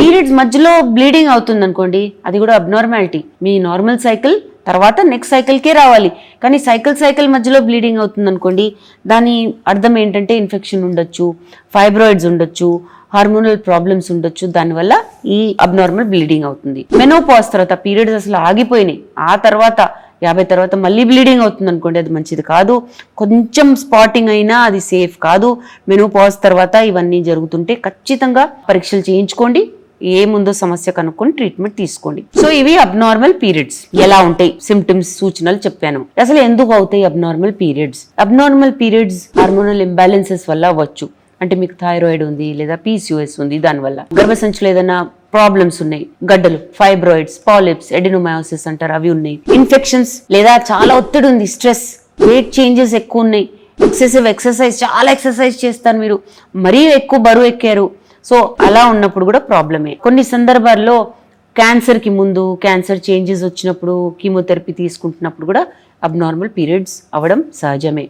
Periods మధ్యలో bleeding అవుతుంది అనుకోండి, అది కూడా అబ్నార్మాలిటీ. మీ నార్మల్ సైకిల్ తర్వాత నెక్స్ట్ సైకిల్కే రావాలి, కానీ సైకిల్ మధ్యలో బ్లీడింగ్ అవుతుంది అనుకోండి, దాని అర్థం ఏంటంటే ఇన్ఫెక్షన్ ఉండొచ్చు, ఫైబ్రాయిడ్స్ ఉండొచ్చు, హార్మోనల్ ప్రాబ్లమ్స్ ఉండొచ్చు. దానివల్ల ఈ అబ్నార్మల్ బ్లీడింగ్ అవుతుంది. మెనోపాజ్ తర్వాత పీరియడ్స్ అసలు ఆగిపోయినాయి, ఆ తర్వాత 50 తర్వాత మళ్ళీ బ్లీడింగ్ అవుతుంది అనుకోండి, అది మంచిది కాదు. కొంచెం స్పాటింగ్ అయినా అది సేఫ్ కాదు. మెనోపాజ్ తర్వాత ఇవన్నీ జరుగుతుంటే ఖచ్చితంగా పరీక్షలు చేయించుకోండి, ఏముందో సమస్య కనుక్కొని ట్రీట్మెంట్ తీసుకోండి. సో ఇవి అబ్నార్మల్ పీరియడ్స్ ఎలా ఉంటాయి, సిమ్టమ్స్, సూచనలు చెప్పాను. అసలు ఎందుకు అవుతాయి abnormal periods? Abnormal periods hormonal imbalances వల్ల అవ్వచ్చు. అంటే మీకు థైరాయిడ్ ఉంది లేదా PCOS ఉంది, దానివల్ల గర్భసంచిలో ఏదైనా ప్రాబ్లమ్స్ ఉన్నాయి, గడ్డలు, ఫైబ్రాయిడ్స్, పాలిప్స్, ఎడినోమయోసిస్ అంటారు, అవి ఉన్నాయి. ఇన్ఫెక్షన్స్ లేదా చాలా ఒత్తిడి ఉంది, స్ట్రెస్, వెయిట్ చేంజెస్ ఎక్కువ ఉన్నాయి, ఎక్సెసివ్ ఎక్సర్సైజ్, చాలా ఎక్సర్సైజ్ చేస్తారు మీరు, మరీ ఎక్కువ బరువు ఎక్కారు. సో అలా ఉన్నప్పుడు కూడా ప్రాబ్లమే. కొన్ని సందర్భాల్లో క్యాన్సర్కి ముందు, క్యాన్సర్ చేంజెస్ వచ్చినప్పుడు, కీమోథెరపీ తీసుకుంటున్నప్పుడు కూడా అబ్నార్మల్ పీరియడ్స్ అవ్వడం సహజమే.